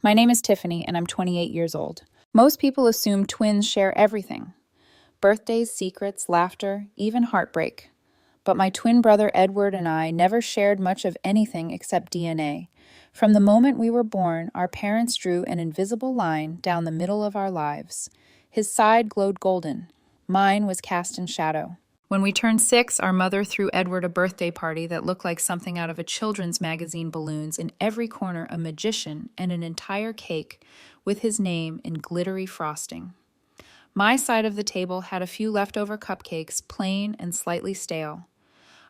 My name is Tiffany, and I'm 28 years old. Most people assume twins share everything: birthdays, secrets, laughter, even heartbreak. But my twin brother Edward and I never shared much of anything except DNA. From the moment we were born, our parents drew an invisible line down the middle of our lives. His side glowed golden. Mine was cast in shadow. When we turned 6, our mother threw Edward a birthday party that looked like something out of a children's magazine. Balloons in every corner, a magician, and an entire cake with his name in glittery frosting. My side of the table had a few leftover cupcakes, plain and slightly stale.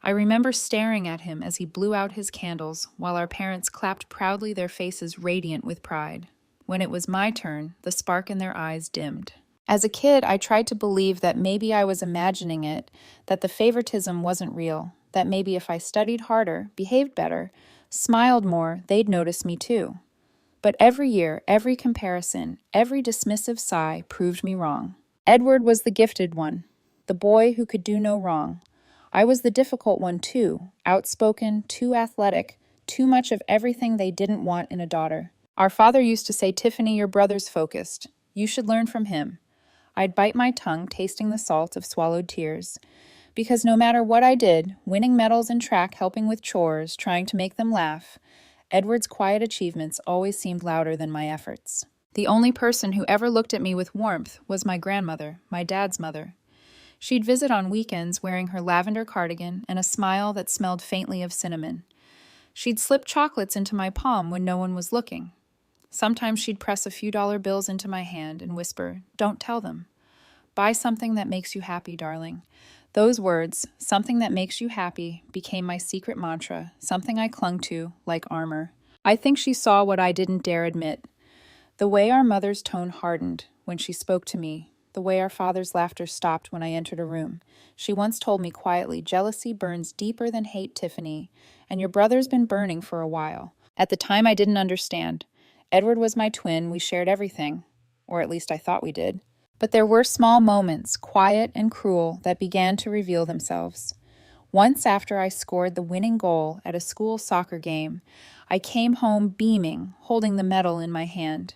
I remember staring at him as he blew out his candles, while our parents clapped proudly, their faces radiant with pride. When it was my turn, the spark in their eyes dimmed. As a kid, I tried to believe that maybe I was imagining it, that the favoritism wasn't real, that maybe if I studied harder, behaved better, smiled more, they'd notice me too. But every year, every comparison, every dismissive sigh proved me wrong. Edward was the gifted one, the boy who could do no wrong. I was the difficult one too, outspoken, too athletic, too much of everything they didn't want in a daughter. Our father used to say, "Tiffany, your brother's focused. You should learn from him." I'd bite my tongue, tasting the salt of swallowed tears. Because no matter what I did, winning medals in track, helping with chores, trying to make them laugh, Edward's quiet achievements always seemed louder than my efforts. The only person who ever looked at me with warmth was my grandmother, my dad's mother. She'd visit on weekends wearing her lavender cardigan and a smile that smelled faintly of cinnamon. She'd slip chocolates into my palm when no one was looking. Sometimes she'd press a few dollar bills into my hand and whisper, "Don't tell them. Buy something that makes you happy, darling." Those words, "something that makes you happy," became my secret mantra, something I clung to like armor. I think she saw what I didn't dare admit. The way our mother's tone hardened when she spoke to me, the way our father's laughter stopped when I entered a room. She once told me quietly, "Jealousy burns deeper than hate, Tiffany, and your brother's been burning for a while." At the time, I didn't understand. Edward was my twin, we shared everything, or at least I thought we did. But there were small moments, quiet and cruel, that began to reveal themselves. Once after I scored the winning goal at a school soccer game, I came home beaming, holding the medal in my hand.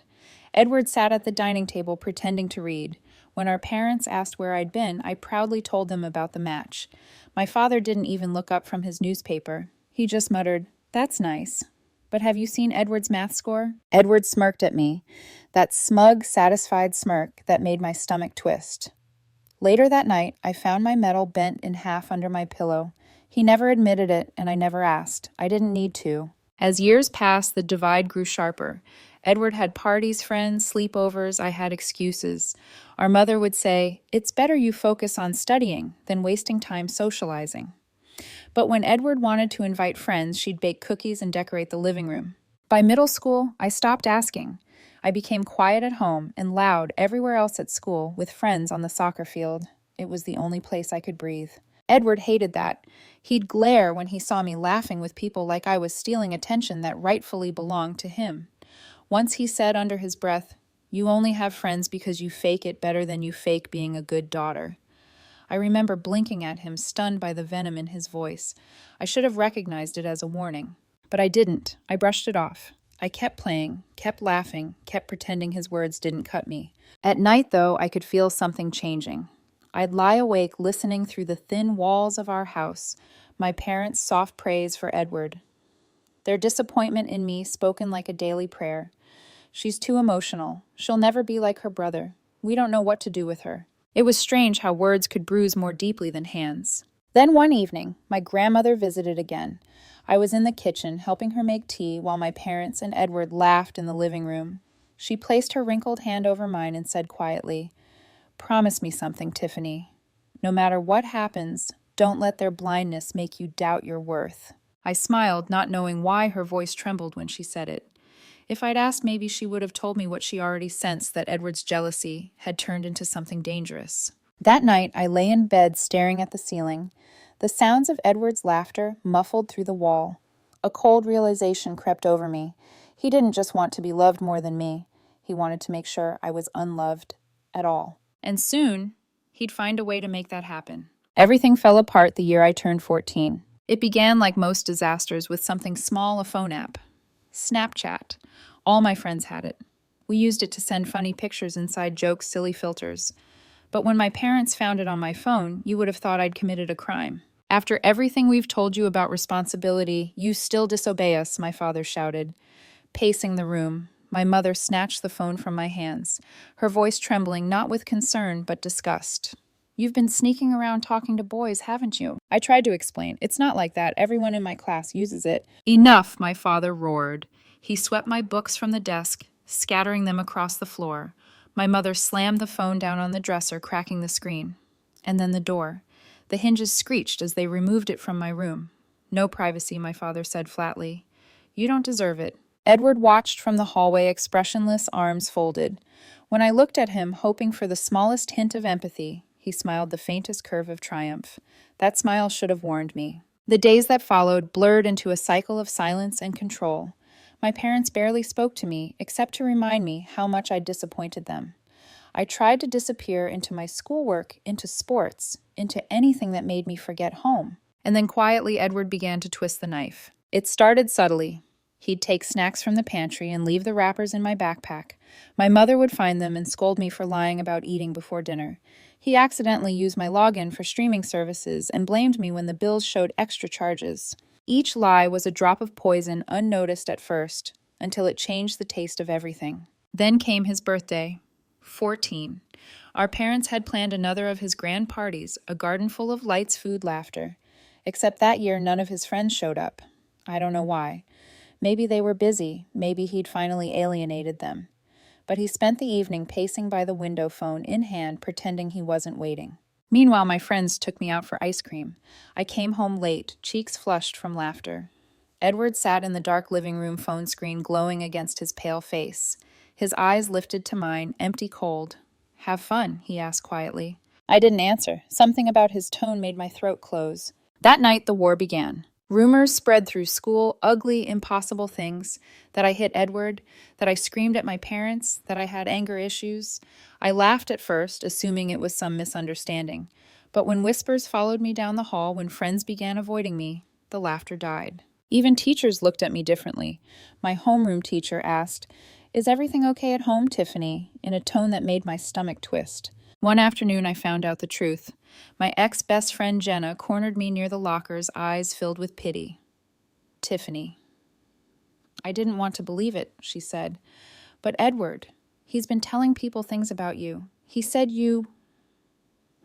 Edward sat at the dining table pretending to read. When our parents asked where I'd been, I proudly told them about the match. My father didn't even look up from his newspaper. He just muttered, "That's nice. But have you seen Edward's math score?" Edward smirked at me, that smug, satisfied smirk that made my stomach twist. Later that night, I found my medal bent in half under my pillow. He never admitted it, and I never asked. I didn't need to. As years passed, the divide grew sharper. Edward had parties, friends, sleepovers. I had excuses. Our mother would say, "It's better you focus on studying than wasting time socializing." But when Edward wanted to invite friends, she'd bake cookies and decorate the living room. By middle school, I stopped asking. I became quiet at home and loud everywhere else at school, with friends on the soccer field. It was the only place I could breathe. Edward hated that. He'd glare when he saw me laughing with people like I was stealing attention that rightfully belonged to him. Once he said under his breath, "You only have friends because you fake it better than you fake being a good daughter." I remember blinking at him, stunned by the venom in his voice. I should have recognized it as a warning. But I didn't. I brushed it off. I kept playing, kept laughing, kept pretending his words didn't cut me. At night, though, I could feel something changing. I'd lie awake listening through the thin walls of our house, my parents' soft praise for Edward. Their disappointment in me spoken like a daily prayer. "She's too emotional. She'll never be like her brother. We don't know what to do with her." It was strange how words could bruise more deeply than hands. Then one evening, my grandmother visited again. I was in the kitchen, helping her make tea, while my parents and Edward laughed in the living room. She placed her wrinkled hand over mine and said quietly, "Promise me something, Tiffany. No matter what happens, don't let their blindness make you doubt your worth." I smiled, not knowing why her voice trembled when she said it. If I'd asked, maybe she would have told me what she already sensed, that Edward's jealousy had turned into something dangerous. That night, I lay in bed staring at the ceiling. The sounds of Edward's laughter muffled through the wall. A cold realization crept over me. He didn't just want to be loved more than me. He wanted to make sure I was unloved at all. And soon, he'd find a way to make that happen. Everything fell apart the year I turned 14. It began like most disasters with something small, a phone app. Snapchat. All my friends had it. We used it to send funny pictures inside jokes, silly filters. But when my parents found it on my phone, you would have thought I'd committed a crime. After everything we've told you about responsibility, you still disobey us, my father shouted. Pacing the room, my mother snatched the phone from my hands, her voice trembling not with concern but disgust. You've been sneaking around talking to boys, haven't you? I tried to explain. It's not like that. Everyone in my class uses it. Enough, my father roared. He swept my books from the desk, scattering them across the floor. My mother slammed the phone down on the dresser, cracking the screen. And then the door. The hinges screeched as they removed it from my room. No privacy, my father said flatly. You don't deserve it. Edward watched from the hallway, expressionless, arms folded. When I looked at him, hoping for the smallest hint of empathy, he smiled the faintest curve of triumph. That smile should have warned me. The days that followed blurred into a cycle of silence and control. My parents barely spoke to me, except to remind me how much I disappointed them. I tried to disappear into my schoolwork, into sports, into anything that made me forget home. And then quietly, Edward began to twist the knife. It started subtly. He'd take snacks from the pantry and leave the wrappers in my backpack. My mother would find them and scold me for lying about eating before dinner. He accidentally used my login for streaming services and blamed me when the bills showed extra charges. Each lie was a drop of poison unnoticed at first, until it changed the taste of everything. Then came his birthday. 14. Our parents had planned another of his grand parties, a garden full of lights, food, laughter. Except that year none of his friends showed up. I don't know why. Maybe they were busy, maybe he'd finally alienated them. But he spent the evening pacing by the window, phone in hand, pretending he wasn't waiting. Meanwhile, my friends took me out for ice cream. I came home late, cheeks flushed from laughter. Edward sat in the dark living room, phone screen glowing against his pale face. His eyes lifted to mine, empty, cold. Have fun, he asked quietly. I didn't answer. Something about his tone made my throat close. That night, the war began. Rumors spread through school, ugly, impossible things, that I hit Edward, that I screamed at my parents, that I had anger issues. I laughed at first, assuming it was some misunderstanding. But when whispers followed me down the hall, when friends began avoiding me, the laughter died. Even teachers looked at me differently. My homeroom teacher asked, "Is everything okay at home, Tiffany?" in a tone that made my stomach twist. One afternoon, I found out the truth. My ex-best friend Jenna cornered me near the lockers, eyes filled with pity. Tiffany. I didn't want to believe it, she said. But Edward, he's been telling people things about you. He said you...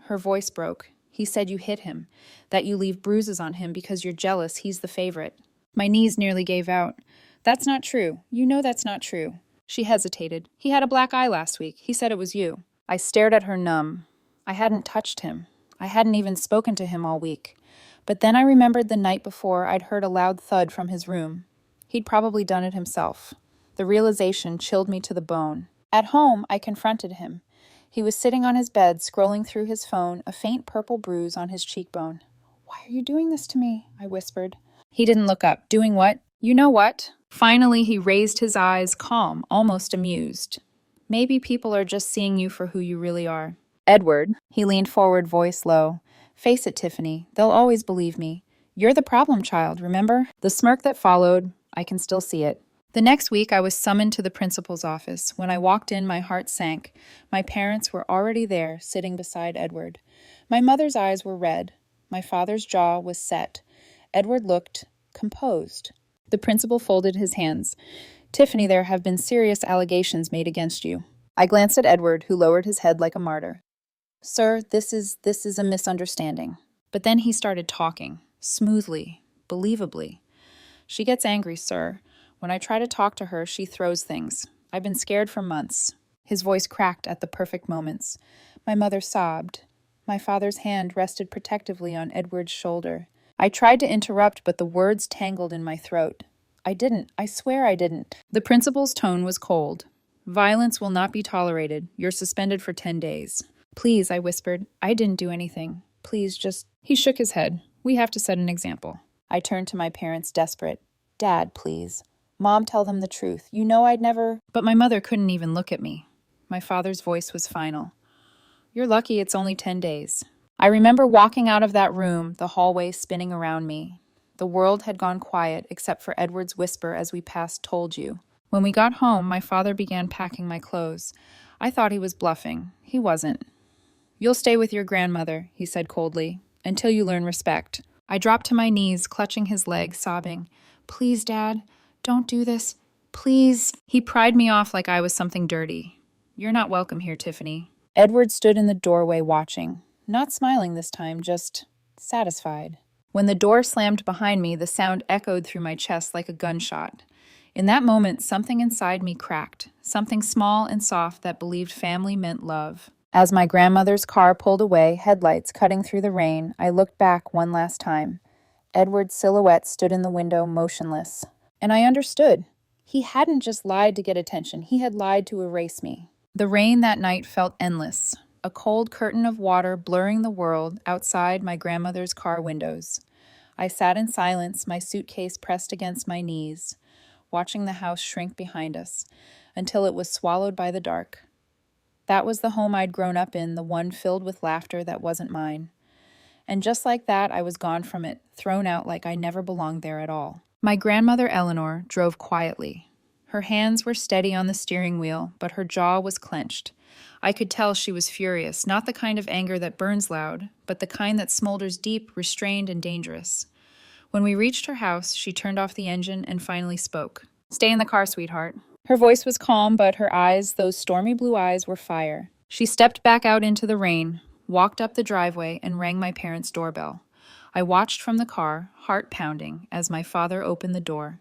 Her voice broke. He said you hit him, that you leave bruises on him because you're jealous he's the favorite. My knees nearly gave out. That's not true. You know that's not true. She hesitated. He had a black eye last week. He said it was you. I stared at her numb. I hadn't touched him. I hadn't even spoken to him all week. But then I remembered the night before I'd heard a loud thud from his room. He'd probably done it himself. The realization chilled me to the bone. At home, I confronted him. He was sitting on his bed, scrolling through his phone, a faint purple bruise on his cheekbone. Why are you doing this to me? I whispered. He didn't look up. Doing what? You know what? Finally, he raised his eyes, calm, almost amused. Maybe people are just seeing you for who you really are. Edward, he leaned forward, voice low. Face it, Tiffany. They'll always believe me. You're the problem child, remember? The smirk that followed, I can still see it. The next week, I was summoned to the principal's office. When I walked in, my heart sank. My parents were already there, sitting beside Edward. My mother's eyes were red. My father's jaw was set. Edward looked composed. The principal folded his hands. Tiffany, there have been serious allegations made against you. I glanced at Edward, who lowered his head like a martyr. Sir, this is a misunderstanding. But then he started talking, smoothly, believably. She gets angry, sir. When I try to talk to her, she throws things. I've been scared for months. His voice cracked at the perfect moments. My mother sobbed. My father's hand rested protectively on Edward's shoulder. I tried to interrupt, but the words tangled in my throat. I didn't. I swear I didn't. The principal's tone was cold. Violence will not be tolerated. You're suspended for 10 days. Please, I whispered. I didn't do anything. Please, just... He shook his head. We have to set an example. I turned to my parents, desperate. Dad, please. Mom, tell them the truth. You know I'd never... But my mother couldn't even look at me. My father's voice was final. You're lucky it's only 10 days. I remember walking out of that room, the hallway spinning around me. The world had gone quiet except for Edward's whisper as we passed "told you." When we got home, my father began packing my clothes. I thought he was bluffing. He wasn't. "You'll stay with your grandmother," he said coldly, "until you learn respect." I dropped to my knees, clutching his leg, sobbing, "Please, Dad, don't do this. Please." He pried me off like I was something dirty. "You're not welcome here, Tiffany." Edward stood in the doorway watching, not smiling this time, just satisfied. When the door slammed behind me, the sound echoed through my chest like a gunshot. In that moment, something inside me cracked, something small and soft that believed family meant love. As my grandmother's car pulled away, headlights cutting through the rain, I looked back one last time. Edward's silhouette stood in the window, motionless. And I understood. He hadn't just lied to get attention, he had lied to erase me. The rain that night felt endless, a cold curtain of water blurring the world outside my grandmother's car windows. I sat in silence, my suitcase pressed against my knees, watching the house shrink behind us, until it was swallowed by the dark. That was the home I'd grown up in, the one filled with laughter that wasn't mine. And just like that, I was gone from it, thrown out like I never belonged there at all. My grandmother Eleanor drove quietly. Her hands were steady on the steering wheel, but her jaw was clenched. I could tell she was furious, not the kind of anger that burns loud, but the kind that smolders deep, restrained, and dangerous. When we reached her house, she turned off the engine and finally spoke. "Stay in the car, sweetheart." Her voice was calm, but her eyes, those stormy blue eyes, were fire. She stepped back out into the rain, walked up the driveway, and rang my parents' doorbell. I watched from the car, heart pounding, as my father opened the door.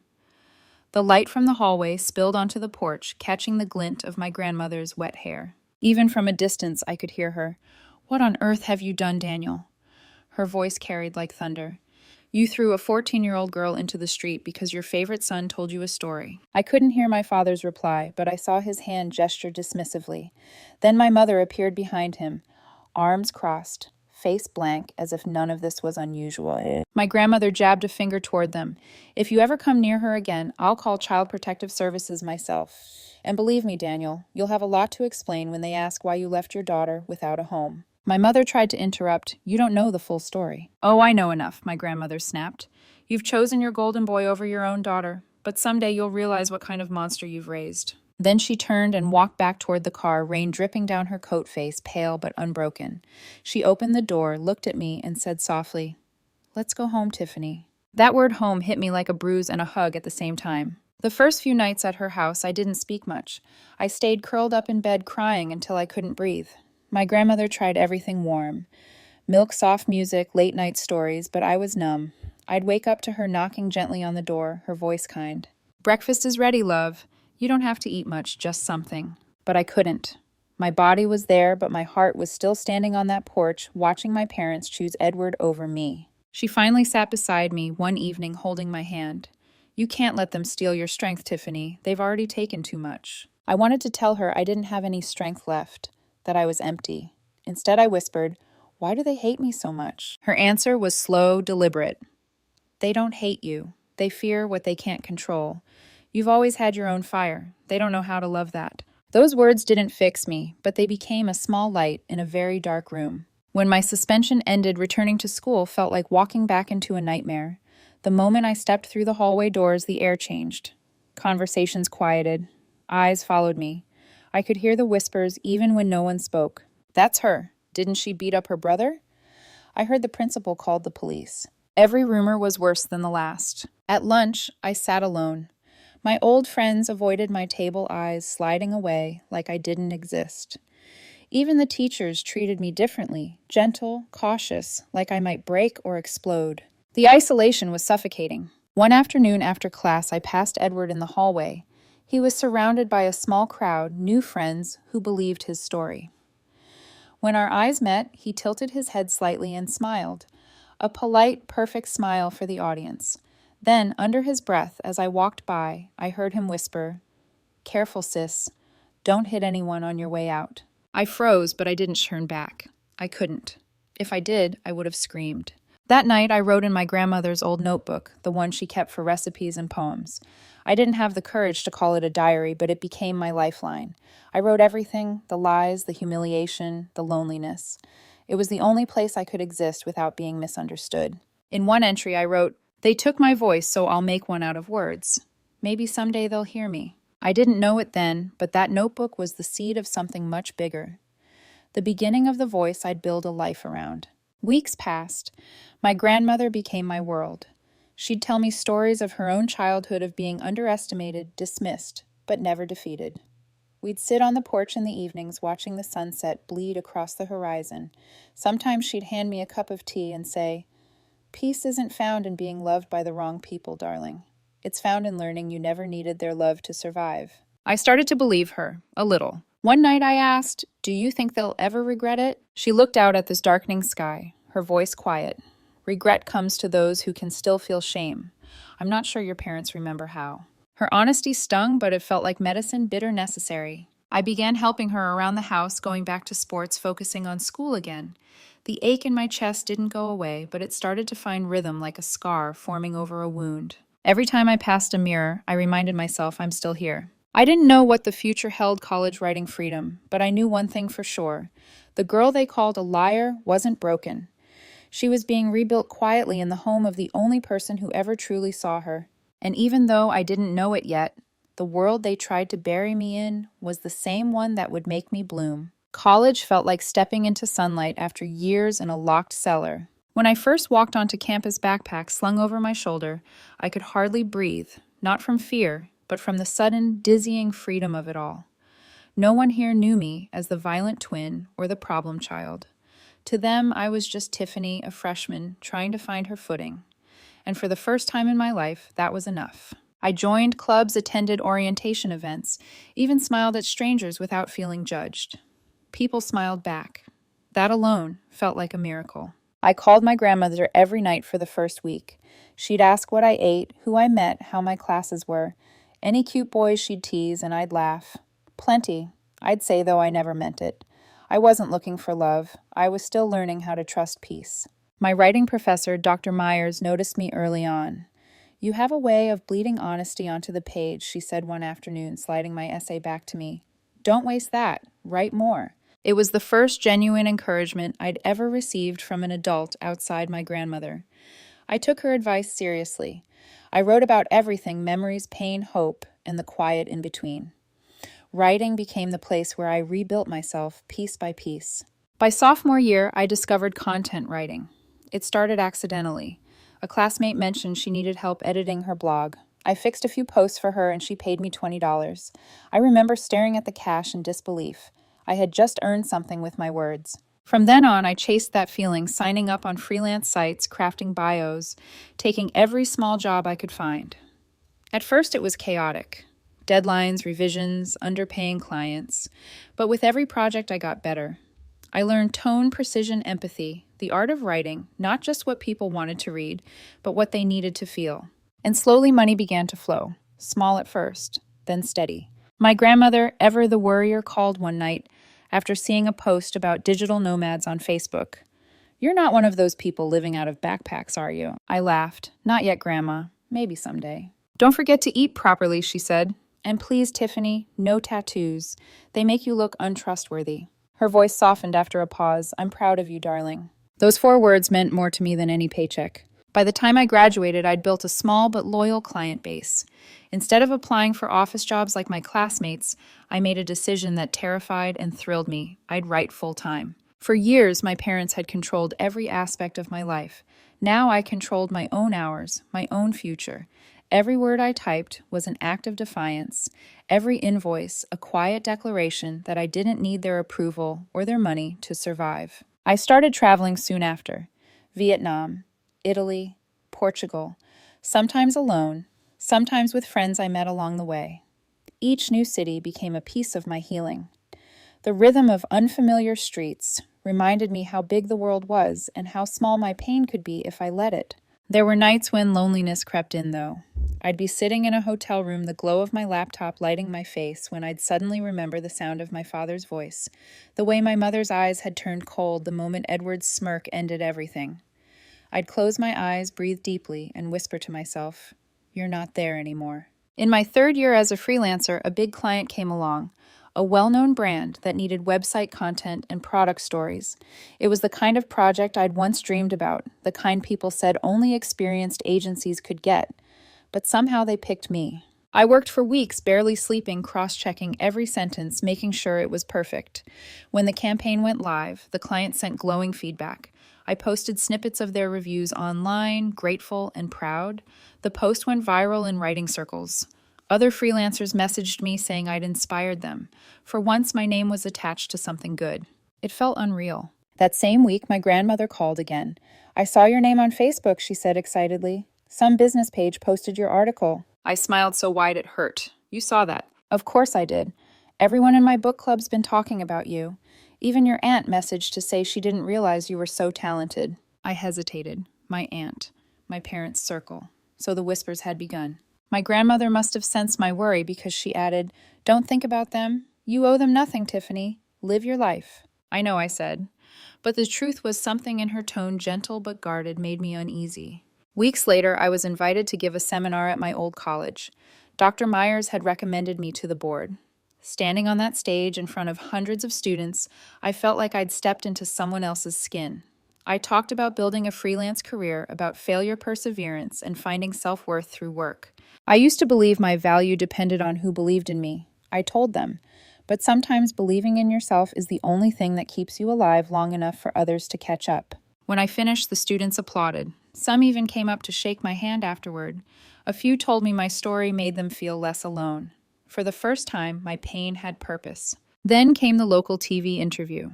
The light from the hallway spilled onto the porch, catching the glint of my grandmother's wet hair. Even from a distance, I could hear her. "What on earth have you done, Daniel?" Her voice carried like thunder. "You threw a 14-year-old girl into the street because your favorite son told you a story." I couldn't hear my father's reply, but I saw his hand gesture dismissively. Then my mother appeared behind him, arms crossed, face blank, as if none of this was unusual. My grandmother jabbed a finger toward them. "If you ever come near her again, I'll call Child Protective Services myself. And believe me, Daniel, you'll have a lot to explain when they ask why you left your daughter without a home." My mother tried to interrupt. "You don't know the full story." "Oh, I know enough," my grandmother snapped. "You've chosen your golden boy over your own daughter, but someday you'll realize what kind of monster you've raised." Then she turned and walked back toward the car, rain dripping down her coat face, pale but unbroken. She opened the door, looked at me, and said softly, "Let's go home, Tiffany." That word home hit me like a bruise and a hug at the same time. The first few nights at her house, I didn't speak much. I stayed curled up in bed crying until I couldn't breathe. My grandmother tried everything warm. Milk, soft music, late-night stories, but I was numb. I'd wake up to her knocking gently on the door, her voice kind. "Breakfast is ready, love. You don't have to eat much, just something." But I couldn't. My body was there, but my heart was still standing on that porch, watching my parents choose Edward over me. She finally sat beside me one evening, holding my hand. "You can't let them steal your strength, Tiffany. They've already taken too much." I wanted to tell her I didn't have any strength left, that I was empty. Instead, I whispered, "Why do they hate me so much?" Her answer was slow, deliberate. "They don't hate you. They fear what they can't control. You've always had your own fire. They don't know how to love that." Those words didn't fix me, but they became a small light in a very dark room. When my suspension ended, returning to school felt like walking back into a nightmare. The moment I stepped through the hallway doors, the air changed. Conversations quieted. Eyes followed me. I could hear the whispers even when no one spoke. "That's her. Didn't she beat up her brother?" I heard the principal called the police. Every rumor was worse than the last. At lunch, I sat alone. My old friends avoided my table, eyes sliding away like I didn't exist. Even the teachers treated me differently, gentle, cautious, like I might break or explode. The isolation was suffocating. One afternoon after class, I passed Edward in the hallway. He was surrounded by a small crowd, new friends who believed his story. When our eyes met, he tilted his head slightly and smiled, a polite, perfect smile for the audience. Then, under his breath, as I walked by, I heard him whisper, "Careful, sis. Don't hit anyone on your way out." I froze, but I didn't turn back. I couldn't. If I did, I would have screamed. That night, I wrote in my grandmother's old notebook, the one she kept for recipes and poems. I didn't have the courage to call it a diary, but it became my lifeline. I wrote everything, the lies, the humiliation, the loneliness. It was the only place I could exist without being misunderstood. In one entry, I wrote, "They took my voice, so I'll make one out of words. Maybe someday they'll hear me." I didn't know it then, but that notebook was the seed of something much bigger. The beginning of the voice I'd build a life around. Weeks passed. My grandmother became my world. She'd tell me stories of her own childhood of being underestimated, dismissed, but never defeated. We'd sit on the porch in the evenings watching the sunset bleed across the horizon. Sometimes she'd hand me a cup of tea and say, "Peace isn't found in being loved by the wrong people, darling. It's found in learning you never needed their love to survive." I started to believe her, a little. One night I asked, "Do you think they'll ever regret it?" She looked out at this darkening sky, her voice quiet. "Regret comes to those who can still feel shame. I'm not sure your parents remember how." Her honesty stung, but it felt like medicine, bitter necessary. I began helping her around the house, going back to sports, focusing on school again. The ache in my chest didn't go away, but it started to find rhythm like a scar forming over a wound. Every time I passed a mirror, I reminded myself I'm still here. I didn't know what the future held college writing freedom, but I knew one thing for sure. The girl they called a liar wasn't broken. She was being rebuilt quietly in the home of the only person who ever truly saw her. And even though I didn't know it yet, the world they tried to bury me in was the same one that would make me bloom. College felt like stepping into sunlight after years in a locked cellar. When I first walked onto campus, backpack slung over my shoulder, I could hardly breathe, not from fear, but from the sudden, dizzying freedom of it all. No one here knew me as the violent twin or the problem child. To them, I was just Tiffany, a freshman, trying to find her footing. And for the first time in my life, that was enough. I joined clubs, attended orientation events, even smiled at strangers without feeling judged. People smiled back. That alone felt like a miracle. I called my grandmother every night for the first week. She'd ask what I ate, who I met, how my classes were. Any cute boys she'd tease, and I'd laugh. Plenty, I'd say, though I never meant it. I wasn't looking for love. I was still learning how to trust peace. My writing professor, Dr. Myers, noticed me early on. "You have a way of bleeding honesty onto the page," she said one afternoon, sliding my essay back to me. "Don't waste that. Write more." It was the first genuine encouragement I'd ever received from an adult outside my grandmother. I took her advice seriously. I wrote about everything: memories, pain, hope, and the quiet in between. Writing became the place where I rebuilt myself piece by piece. By sophomore year, I discovered content writing. It started accidentally. A classmate mentioned she needed help editing her blog. I fixed a few posts for her and she paid me $20. I remember staring at the cash in disbelief. I had just earned something with my words. From then on, I chased that feeling, signing up on freelance sites, crafting bios, taking every small job I could find. At first, it was chaotic. Deadlines, revisions, underpaying clients. But with every project, I got better. I learned tone, precision, empathy, the art of writing, not just what people wanted to read, but what they needed to feel. And slowly money began to flow, small at first, then steady. My grandmother, ever the worrier, called one night after seeing a post about digital nomads on Facebook. "You're not one of those people living out of backpacks, are you?" I laughed. "Not yet, Grandma. Maybe someday." "Don't forget to eat properly," she said. "And please, Tiffany, no tattoos. They make you look untrustworthy." Her voice softened after a pause. "I'm proud of you, darling." Those 4 words meant more to me than any paycheck. By the time I graduated, I'd built a small but loyal client base. Instead of applying for office jobs like my classmates, I made a decision that terrified and thrilled me. I'd write full-time. For years, my parents had controlled every aspect of my life. Now I controlled my own hours, my own future. Every word I typed was an act of defiance. Every invoice, a quiet declaration that I didn't need their approval or their money to survive. I started traveling soon after. Vietnam, Italy, Portugal, sometimes alone, sometimes with friends I met along the way. Each new city became a piece of my healing. The rhythm of unfamiliar streets reminded me how big the world was and how small my pain could be if I let it. There were nights when loneliness crept in, though. I'd be sitting in a hotel room, the glow of my laptop lighting my face, when I'd suddenly remember the sound of my father's voice, the way my mother's eyes had turned cold the moment Edward's smirk ended everything. I'd close my eyes, breathe deeply, and whisper to myself, "You're not there anymore." In my 3rd year as a freelancer, a big client came along, a well-known brand that needed website content and product stories. It was the kind of project I'd once dreamed about, the kind people said only experienced agencies could get. But somehow they picked me. I worked for weeks, barely sleeping, cross-checking every sentence, making sure it was perfect. When the campaign went live, the client sent glowing feedback. I posted snippets of their reviews online, grateful and proud. The post went viral in writing circles. Other freelancers messaged me saying I'd inspired them. For once, my name was attached to something good. It felt unreal. That same week, my grandmother called again. "I saw your name on Facebook," she said excitedly. "Some business page posted your article." I smiled so wide it hurt. "You saw that." "Of course I did. Everyone in my book club's been talking about you. Even your aunt messaged to say she didn't realize you were so talented." I hesitated. My aunt. My parents' circle. So the whispers had begun. My grandmother must have sensed my worry because she added, "Don't think about them. You owe them nothing, Tiffany. Live your life." "I know," I said. But the truth was something in her tone, gentle but guarded, made me uneasy. Weeks later, I was invited to give a seminar at my old college. Dr. Myers had recommended me to the board. Standing on that stage in front of hundreds of students, I felt like I'd stepped into someone else's skin. I talked about building a freelance career, about failure, perseverance, and finding self-worth through work. I used to believe my value depended on who believed in me. I told them, but sometimes believing in yourself is the only thing that keeps you alive long enough for others to catch up. When I finished, the students applauded. Some even came up to shake my hand afterward. A few told me my story made them feel less alone. For the first time, my pain had purpose. Then came the local TV interview.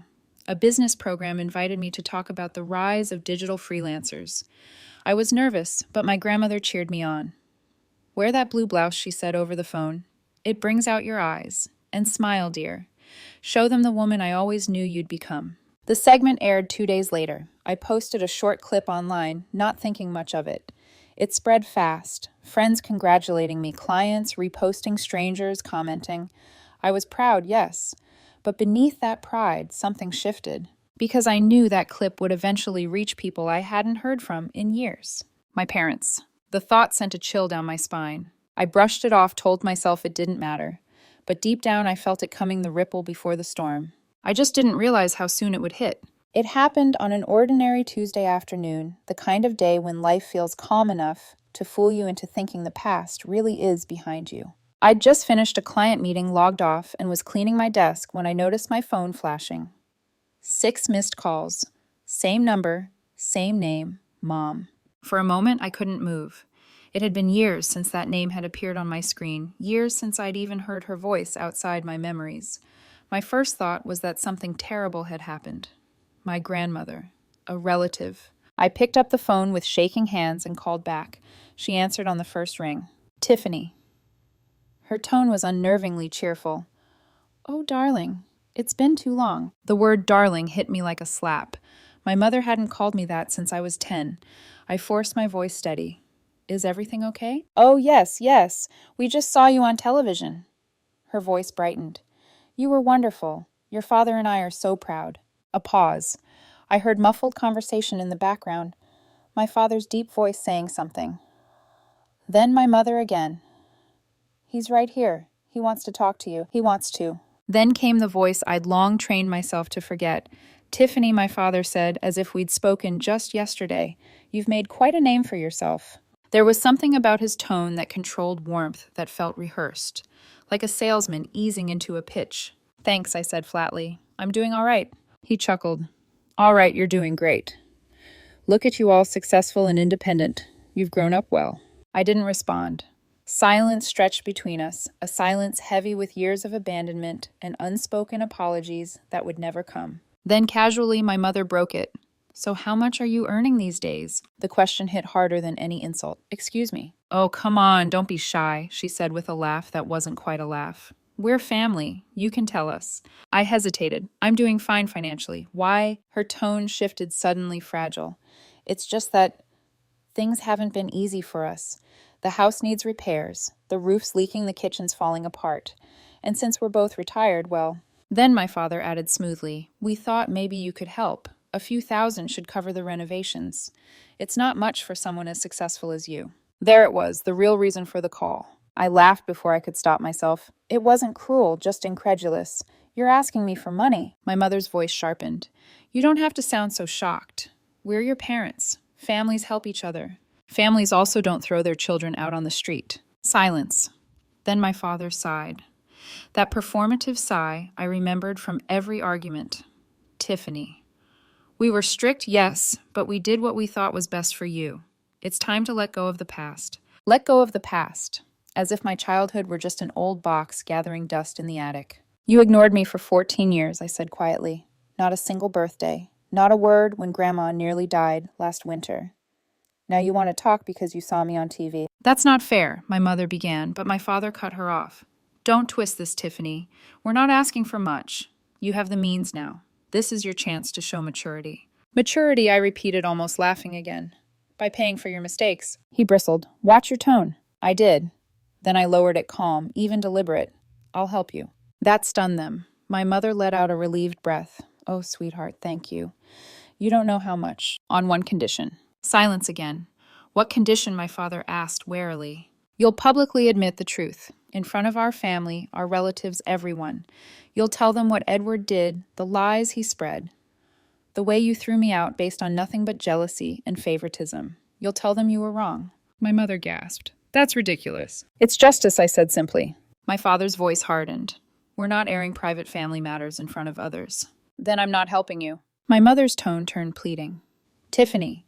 A business program invited me to talk about the rise of digital freelancers. I was nervous, but my grandmother cheered me on. "Wear that blue blouse," she said over the phone. "It brings out your eyes. And smile, dear. Show them the woman I always knew you'd become." The segment aired 2 days later. I posted a short clip online, not thinking much of it. It spread fast. Friends congratulating me, clients reposting, strangers commenting. I was proud, yes. But beneath that pride, something shifted. Because I knew that clip would eventually reach people I hadn't heard from in years. My parents. The thought sent a chill down my spine. I brushed it off, told myself it didn't matter. But deep down, I felt it coming, the ripple before the storm. I just didn't realize how soon it would hit. It happened on an ordinary Tuesday afternoon, the kind of day when life feels calm enough to fool you into thinking the past really is behind you. I'd just finished a client meeting, logged off, and was cleaning my desk when I noticed my phone flashing. 6 missed calls. Same number, same name, Mom. For a moment, I couldn't move. It had been years since that name had appeared on my screen, years since I'd even heard her voice outside my memories. My first thought was that something terrible had happened. My grandmother, a relative. I picked up the phone with shaking hands and called back. She answered on the first ring. "Tiffany." Her tone was unnervingly cheerful. "Oh, darling, it's been too long." The word darling hit me like a slap. My mother hadn't called me that since I was 10. I forced my voice steady. "Is everything okay?" "Oh, yes, yes. We just saw you on television." Her voice brightened. "You were wonderful. Your father and I are so proud." A pause. I heard muffled conversation in the background, my father's deep voice saying something. Then my mother again. "He's right here. He wants to talk to you. He wants to." Then came the voice I'd long trained myself to forget. "Tiffany," my father said, as if we'd spoken just yesterday, "you've made quite a name for yourself." There was something about his tone that controlled warmth that felt rehearsed, like a salesman easing into a pitch. "Thanks," I said flatly. "I'm doing all right." He chuckled. "All right, you're doing great. Look at you all successful and independent. You've grown up well." I didn't respond. Silence stretched between us, a silence heavy with years of abandonment and unspoken apologies that would never come. Then casually, my mother broke it. "So how much are you earning these days?" The question hit harder than any insult. "Excuse me." "Oh, come on, don't be shy," she said with a laugh that wasn't quite a laugh. "We're family. You can tell us." I hesitated. "I'm doing fine financially." "Why?" Her tone shifted, suddenly fragile. "It's just that things haven't been easy for us. The house needs repairs. The roof's leaking, the kitchen's falling apart. And since we're both retired, well..." Then my father added smoothly, "We thought maybe you could help. A few thousand should cover the renovations. It's not much for someone as successful as you." There it was, the real reason for the call. I laughed before I could stop myself. "It wasn't cruel, just incredulous. You're asking me for money." My mother's voice sharpened. "You don't have to sound so shocked. We're your parents. Families help each other. Families also don't throw their children out on the street." Silence. Then my father sighed. That performative sigh I remembered from every argument. Tiffany. We were strict, yes, but we did what we thought was best for you. It's time to let go of the past. Let go of the past, as if my childhood were just an old box gathering dust in the attic. You ignored me for 14 years, I said quietly. Not a single birthday. Not a word when Grandma nearly died last winter. Now you want to talk because you saw me on TV. That's not fair, my mother began, but my father cut her off. Don't twist this, Tiffany. We're not asking for much. You have the means now. This is your chance to show maturity. Maturity, I repeated, almost laughing again. By paying for your mistakes. He bristled. Watch your tone. I did. Then I lowered it calm, even deliberate. I'll help you. That stunned them. My mother let out a relieved breath. Oh, sweetheart, thank you. You don't know how much. On one condition. Silence again. What condition, my father asked warily. You'll publicly admit the truth. In front of our family, our relatives, everyone. You'll tell them what Edward did, the lies he spread. The way you threw me out based on nothing but jealousy and favoritism. You'll tell them you were wrong. My mother gasped. That's ridiculous. It's justice, I said simply. My father's voice hardened. We're not airing private family matters in front of others. Then I'm not helping you. My mother's tone turned pleading. Tiffany,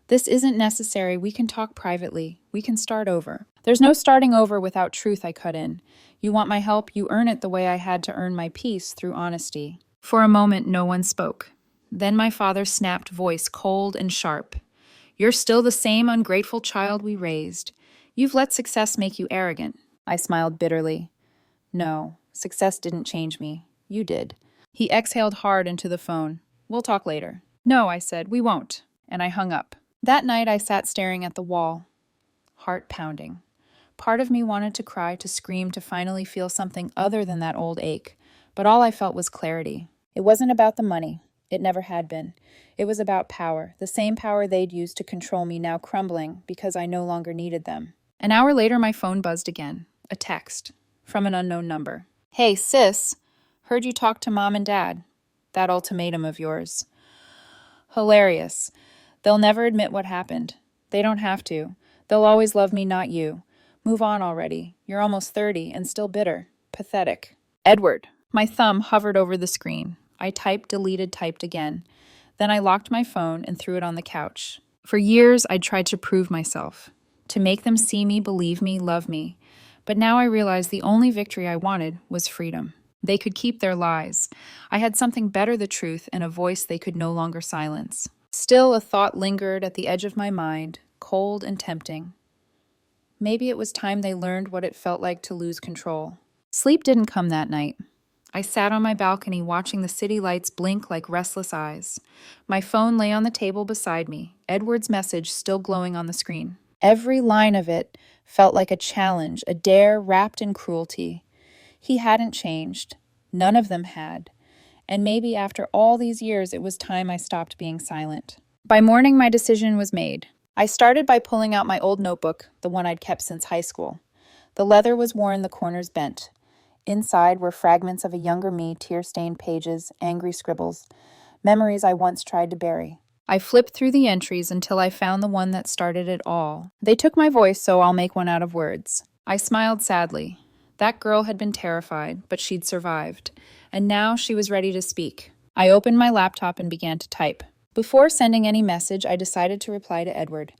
this isn't necessary. We can talk privately. We can start over. There's no starting over without truth, I cut in. You want my help? You earn it the way I had to earn my peace, through honesty. For a moment, no one spoke. Then my father's snapped voice, cold and sharp. You're still the same ungrateful child we raised. You've let success make you arrogant. I smiled bitterly. No, success didn't change me. You did. He exhaled hard into the phone. We'll talk later. No, I said, we won't. And I hung up. That night I sat staring at the wall, heart pounding. Part of me wanted to cry, to scream, to finally feel something other than that old ache. But all I felt was clarity. It wasn't about the money. It never had been. It was about power, the same power they'd used to control me, now crumbling because I no longer needed them. An hour later, my phone buzzed again. A text from an unknown number. Hey, sis. Heard you talk to Mom and Dad. That ultimatum of yours. Hilarious. They'll never admit what happened. They don't have to. They'll always love me, not you. Move on already. You're almost 30 and still bitter. Pathetic. Edward. My thumb hovered over the screen. I typed, deleted, typed again. Then I locked my phone and threw it on the couch. For years, I'd tried to prove myself, to make them see me, believe me, love me. But now I realized the only victory I wanted was freedom. They could keep their lies. I had something better, the truth, and a voice they could no longer silence. Still, a thought lingered at the edge of my mind, cold and tempting. Maybe it was time they learned what it felt like to lose control. Sleep didn't come that night. I sat on my balcony watching the city lights blink like restless eyes. My phone lay on the table beside me, Edward's message still glowing on the screen. Every line of it felt like a challenge, a dare wrapped in cruelty. He hadn't changed. None of them had. And maybe after all these years, it was time I stopped being silent. By morning, my decision was made. I started by pulling out my old notebook, the one I'd kept since high school. The leather was worn, the corners bent. Inside were fragments of a younger me, tear-stained pages, angry scribbles, memories I once tried to bury. I flipped through the entries until I found the one that started it all. They took my voice, so I'll make one out of words. I smiled sadly. That girl had been terrified, but she'd survived. And now she was ready to speak. I opened my laptop and began to type. Before sending any message, I decided to reply to Edward.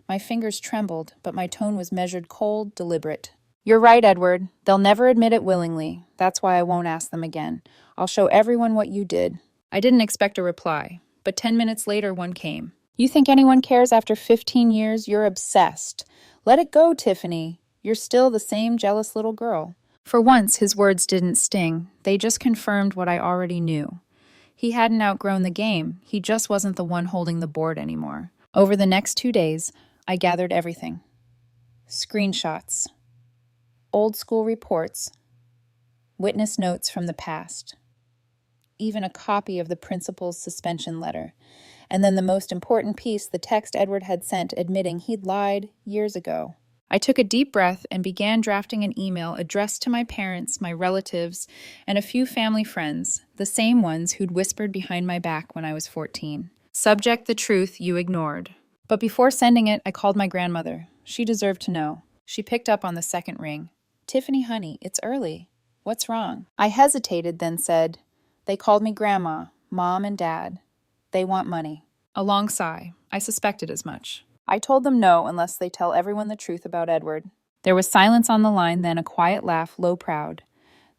My fingers trembled, but my tone was measured, cold, deliberate. You're right, Edward. They'll never admit it willingly. That's why I won't ask them again. I'll show everyone what you did. I didn't expect a reply, but 10 minutes later one came. You think anyone cares after 15 years? You're obsessed. Let it go, Tiffany. You're still the same jealous little girl. For once, his words didn't sting. They just confirmed what I already knew. He hadn't outgrown the game. He just wasn't the one holding the board anymore. Over the next 2 days, I gathered everything. Screenshots. Old school reports, witness notes from the past, even a copy of the principal's suspension letter, and then the most important piece, the text Edward had sent admitting he'd lied years ago. I took a deep breath and began drafting an email addressed to my parents, my relatives, and a few family friends, the same ones who'd whispered behind my back when I was 14. Subject: the truth you ignored. But before sending it, I called my grandmother. She deserved to know. She picked up on the second ring. Tiffany, honey, it's early. What's wrong? I hesitated, then said, They called me Grandma, Mom, and Dad. They want money. A long sigh. I suspected as much. I told them no unless they tell everyone the truth about Edward. There was silence on the line, then a quiet laugh, low proud.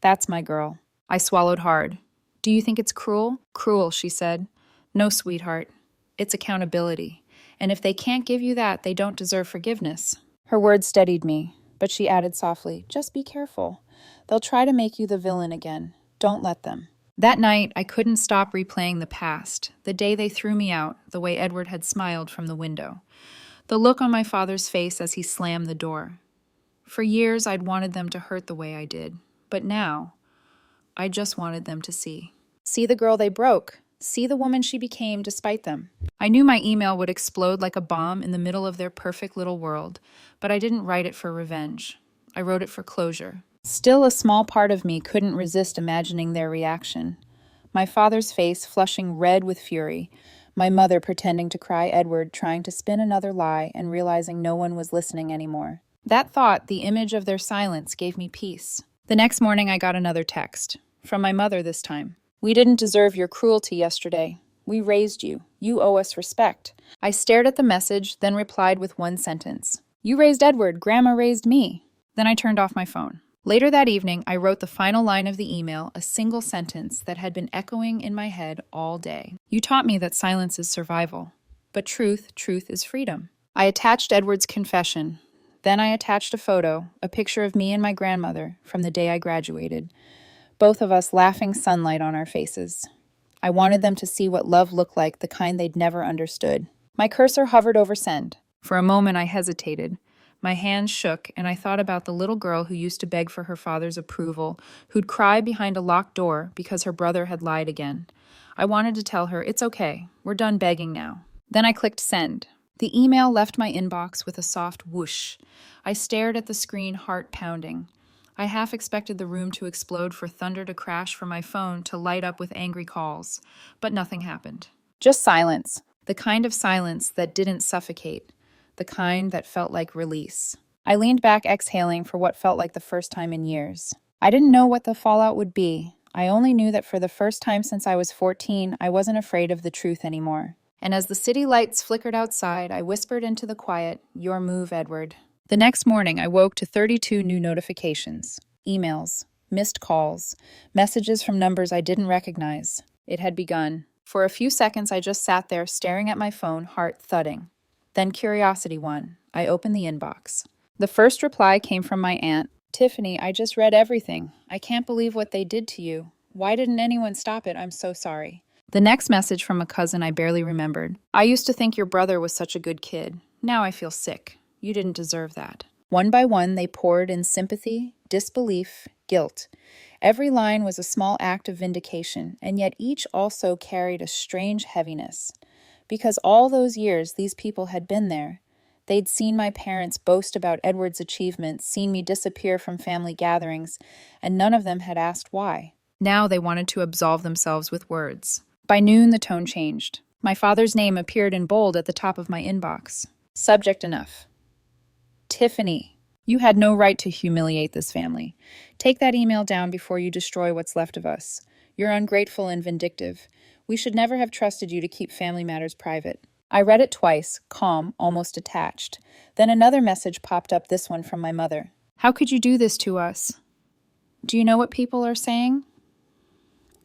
That's my girl. I swallowed hard. Do you think it's cruel? Cruel, she said. No, sweetheart. It's accountability. And if they can't give you that, they don't deserve forgiveness. Her words steadied me, but she added softly, Just be careful. They'll try to make you the villain again. Don't let them. That night, I couldn't stop replaying the past, the day they threw me out, the way Edward had smiled from the window, the look on my father's face as he slammed the door. For years, I'd wanted them to hurt the way I did, but now, I just wanted them to see. See the girl they broke. See the woman she became despite them. I knew my email would explode like a bomb in the middle of their perfect little world, but I didn't write it for revenge. I wrote it for closure. Still, a small part of me couldn't resist imagining their reaction. My father's face flushing red with fury, my mother pretending to cry Edward, trying to spin another lie and realizing no one was listening anymore. That thought, the image of their silence, gave me peace. The next morning I got another text. From my mother this time. We didn't deserve your cruelty yesterday. We raised you. You owe us respect. I stared at the message, then replied with one sentence. You raised Edward, Grandma raised me. Then I turned off my phone. Later that evening, I wrote the final line of the email, a single sentence that had been echoing in my head all day. You taught me that silence is survival. But truth is freedom. I attached Edward's confession. Then I attached a photo, a picture of me and my grandmother from the day I graduated. Both of us laughing sunlight on our faces. I wanted them to see what love looked like, the kind they'd never understood. My cursor hovered over send. For a moment I hesitated. My hands shook, and I thought about the little girl who used to beg for her father's approval, who'd cry behind a locked door because her brother had lied again. I wanted to tell her, it's okay, we're done begging now. Then I clicked send. The email left my inbox with a soft whoosh. I stared at the screen, heart pounding. I half expected the room to explode, for thunder to crash, for my phone to light up with angry calls. But nothing happened. Just silence. The kind of silence that didn't suffocate. The kind that felt like release. I leaned back, exhaling for what felt like the first time in years. I didn't know what the fallout would be. I only knew that for the first time since I was 14, I wasn't afraid of the truth anymore. And as the city lights flickered outside, I whispered into the quiet, Your move, Edward. The next morning, I woke to 32 new notifications. Emails, missed calls, messages from numbers I didn't recognize. It had begun. For a few seconds, I just sat there, staring at my phone, heart thudding. Then curiosity won. I opened the inbox. The first reply came from my aunt. Tiffany, I just read everything. I can't believe what they did to you. Why didn't anyone stop it? I'm so sorry. The next message from a cousin I barely remembered. I used to think your brother was such a good kid. Now I feel sick. You didn't deserve that. One by one, they poured in sympathy, disbelief, guilt. Every line was a small act of vindication, and yet each also carried a strange heaviness. Because all those years these people had been there. They'd seen my parents boast about Edward's achievements, seen me disappear from family gatherings, and none of them had asked why. Now they wanted to absolve themselves with words. By noon, the tone changed. My father's name appeared in bold at the top of my inbox. Subject enough. Tiffany, you had no right to humiliate this family. Take that email down before you destroy what's left of us. You're ungrateful and vindictive. We should never have trusted you to keep family matters private. I read it twice, calm, almost detached. Then another message popped up, this one from my mother. How could you do this to us? Do you know what people are saying?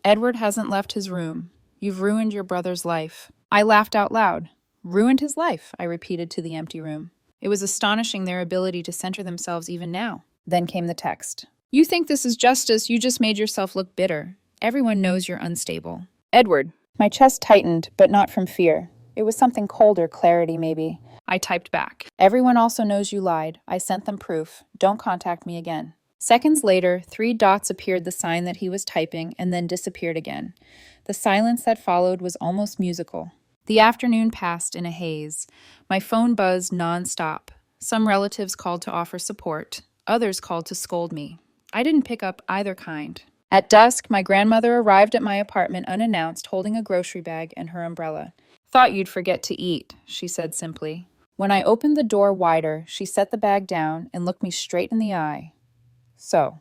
Edward hasn't left his room. You've ruined your brother's life. I laughed out loud. Ruined his life, I repeated to the empty room. It was astonishing their ability to center themselves even now. Then came the text. You think this is justice, you just made yourself look bitter. Everyone knows you're unstable. Edward. My chest tightened, but not from fear. It was something colder, clarity maybe. I typed back. Everyone also knows you lied. I sent them proof. Don't contact me again. Seconds later, 3 dots appeared, the sign that he was typing, and then disappeared again. The silence that followed was almost musical. The afternoon passed in a haze. My phone buzzed non-stop. Some relatives called to offer support. Others called to scold me. I didn't pick up either kind. At dusk, my grandmother arrived at my apartment unannounced, holding a grocery bag and her umbrella. Thought you'd forget to eat, she said simply. When I opened the door wider, she set the bag down and looked me straight in the eye. So,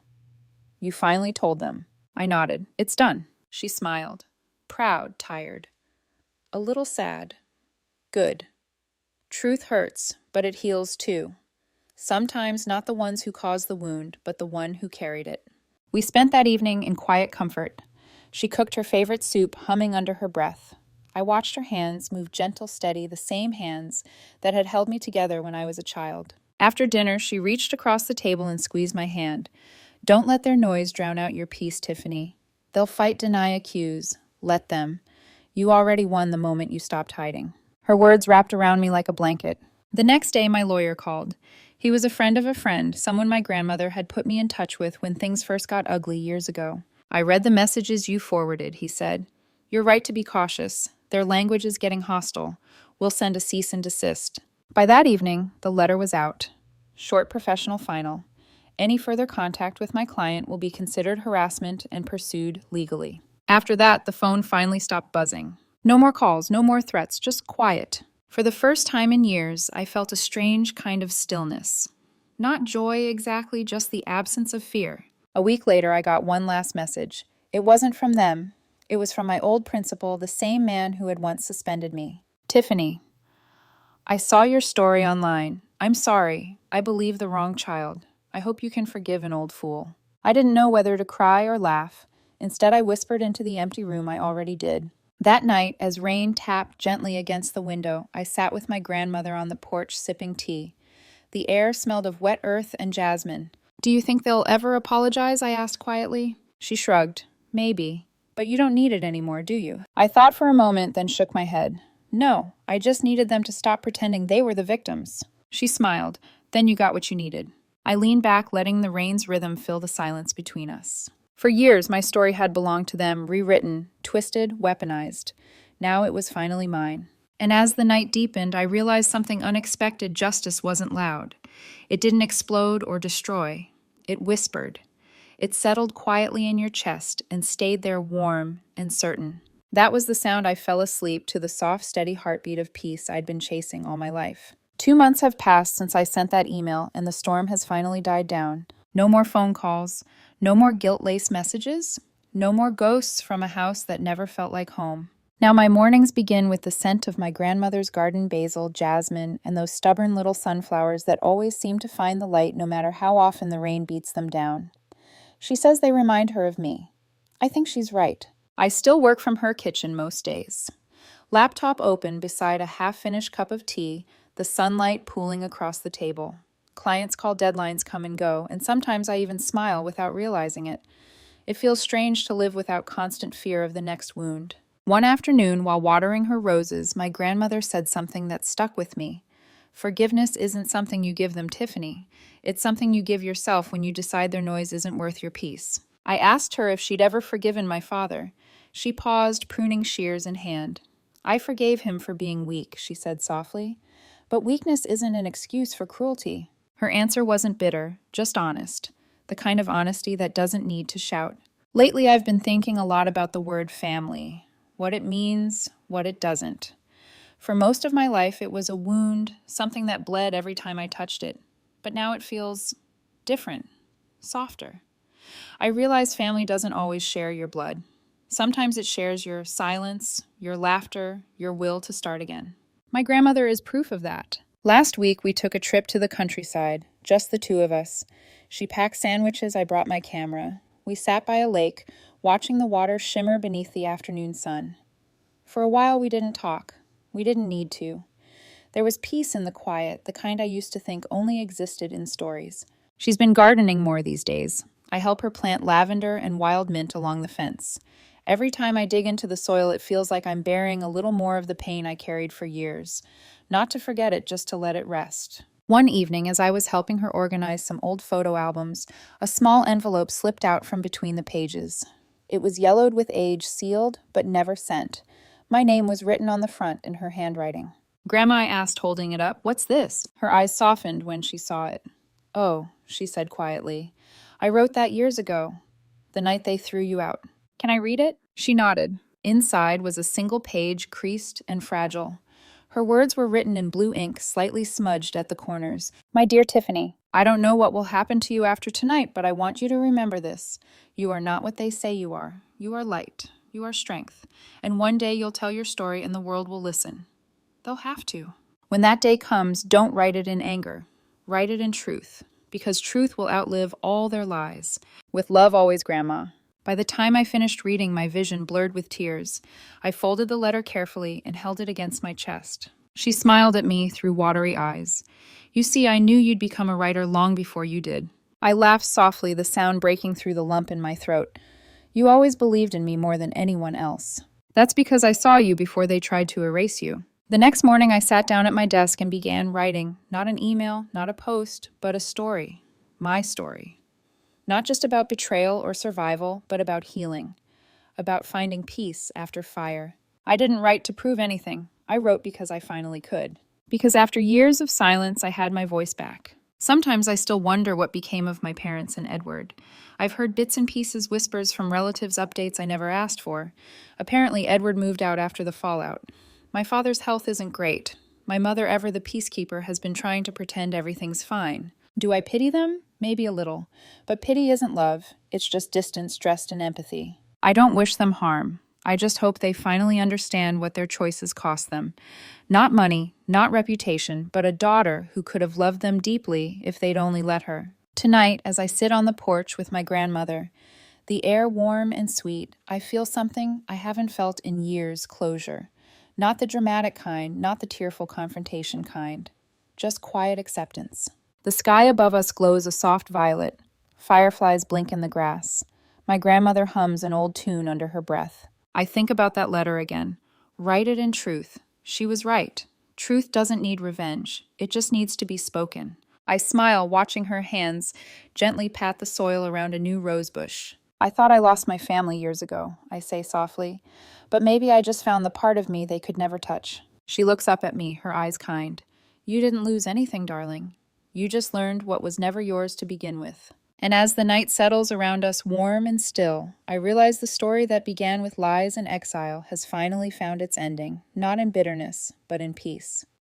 you finally told them. I nodded. It's done. She smiled. Proud, tired. A little sad. Good. Truth hurts, but it heals too. Sometimes not the ones who caused the wound, but the one who carried it. We spent that evening in quiet comfort. She cooked her favorite soup, humming under her breath. I watched her hands move gentle, steady, the same hands that had held me together when I was a child. After dinner, she reached across the table and squeezed my hand. Don't let their noise drown out your peace, Tiffany. They'll fight, deny, accuse. Let them. You already won the moment you stopped hiding. Her words wrapped around me like a blanket. The next day, my lawyer called. He was a friend of a friend, someone my grandmother had put me in touch with when things first got ugly years ago. I read the messages you forwarded, he said. You're right to be cautious. Their language is getting hostile. We'll send a cease and desist. By that evening, the letter was out. Short professional final. Any further contact with my client will be considered harassment and pursued legally. After that, the phone finally stopped buzzing. No more calls, no more threats, just quiet. For the first time in years, I felt a strange kind of stillness. Not joy exactly, just the absence of fear. A week later, I got one last message. It wasn't from them. It was from my old principal, the same man who had once suspended me. Tiffany, I saw your story online. I'm sorry. I believed the wrong child. I hope you can forgive an old fool. I didn't know whether to cry or laugh. Instead, I whispered into the empty room I already did. That night, as rain tapped gently against the window, I sat with my grandmother on the porch sipping tea. The air smelled of wet earth and jasmine. Do you think they'll ever apologize? I asked quietly. She shrugged. Maybe. But you don't need it anymore, do you? I thought for a moment, then shook my head. No, I just needed them to stop pretending they were the victims. She smiled. Then you got what you needed. I leaned back, letting the rain's rhythm fill the silence between us. For years, my story had belonged to them, rewritten, twisted, weaponized. Now it was finally mine. And as the night deepened, I realized something unexpected. Justice wasn't loud. It didn't explode or destroy. It whispered. It settled quietly in your chest and stayed there warm and certain. That was the sound I fell asleep to, the soft, steady heartbeat of peace I'd been chasing all my life. 2 months have passed since I sent that email, and the storm has finally died down. No more phone calls. No more guilt-laced messages. No more ghosts from a house that never felt like home. Now my mornings begin with the scent of my grandmother's garden basil, jasmine, and those stubborn little sunflowers that always seem to find the light no matter how often the rain beats them down. She says they remind her of me. I think she's right. I still work from her kitchen most days. Laptop open beside a half-finished cup of tea, the sunlight pooling across the table. Clients' call deadlines come and go, and sometimes I even smile without realizing it. It feels strange to live without constant fear of the next wound. One afternoon, while watering her roses, my grandmother said something that stuck with me. Forgiveness isn't something you give them, Tiffany. It's something you give yourself when you decide their noise isn't worth your peace. I asked her if she'd ever forgiven my father. She paused, pruning shears in hand. I forgave him for being weak, she said softly. But weakness isn't an excuse for cruelty. Her answer wasn't bitter, just honest. The kind of honesty that doesn't need to shout. Lately, I've been thinking a lot about the word family. What it means, what it doesn't. For most of my life, it was a wound, something that bled every time I touched it. But now it feels different, softer. I realize family doesn't always share your blood. Sometimes it shares your silence, your laughter, your will to start again. My grandmother is proof of that. Last week, we took a trip to the countryside, just the two of us. She packed sandwiches, I brought my camera. We sat by a lake, watching the water shimmer beneath the afternoon sun. For a while, we didn't talk. We didn't need to. There was peace in the quiet, the kind I used to think only existed in stories. She's been gardening more these days. I help her plant lavender and wild mint along the fence. Every time I dig into the soil, it feels like I'm burying a little more of the pain I carried for years. Not to forget it, just to let it rest. One evening, as I was helping her organize some old photo albums, a small envelope slipped out from between the pages. It was yellowed with age, sealed, but never sent. My name was written on the front in her handwriting. Grandma, I asked, holding it up, "What's this?" Her eyes softened when she saw it. "Oh," she said quietly. "I wrote that years ago, the night they threw you out. Can I read it?" She nodded. Inside was a single page, creased and fragile. Her words were written in blue ink, slightly smudged at the corners. My dear Tiffany, I don't know what will happen to you after tonight, but I want you to remember this. You are not what they say you are. You are light. You are strength. And one day you'll tell your story and the world will listen. They'll have to. When that day comes, don't write it in anger. Write it in truth, because truth will outlive all their lies. With love always, Grandma. By the time I finished reading, my vision blurred with tears. I folded the letter carefully and held it against my chest. She smiled at me through watery eyes. You see, I knew you'd become a writer long before you did. I laughed softly, the sound breaking through the lump in my throat. You always believed in me more than anyone else. That's because I saw you before they tried to erase you. The next morning, I sat down at my desk and began writing, not an email, not a post, but a story. My story. Not just about betrayal or survival, but about healing. About finding peace after fire. I didn't write to prove anything. I wrote because I finally could. Because after years of silence, I had my voice back. Sometimes I still wonder what became of my parents and Edward. I've heard bits and pieces, whispers from relatives, updates I never asked for. Apparently, Edward moved out after the fallout. My father's health isn't great. My mother, ever the peacekeeper, has been trying to pretend everything's fine. Do I pity them? Maybe a little. But pity isn't love. It's just distance dressed in empathy. I don't wish them harm. I just hope they finally understand what their choices cost them. Not money, not reputation, but a daughter who could have loved them deeply if they'd only let her. Tonight, as I sit on the porch with my grandmother, the air warm and sweet, I feel something I haven't felt in years: closure. Not the dramatic kind, not the tearful confrontation kind. Just quiet acceptance. The sky above us glows a soft violet. Fireflies blink in the grass. My grandmother hums an old tune under her breath. I think about that letter again. Write it in truth. She was right. Truth doesn't need revenge. It just needs to be spoken. I smile, watching her hands gently pat the soil around a new rose bush. I thought I lost my family years ago, I say softly, but maybe I just found the part of me they could never touch. She looks up at me, her eyes kind. You didn't lose anything, darling. You just learned what was never yours to begin with. And as the night settles around us warm and still, I realize the story that began with lies and exile has finally found its ending, not in bitterness, but in peace.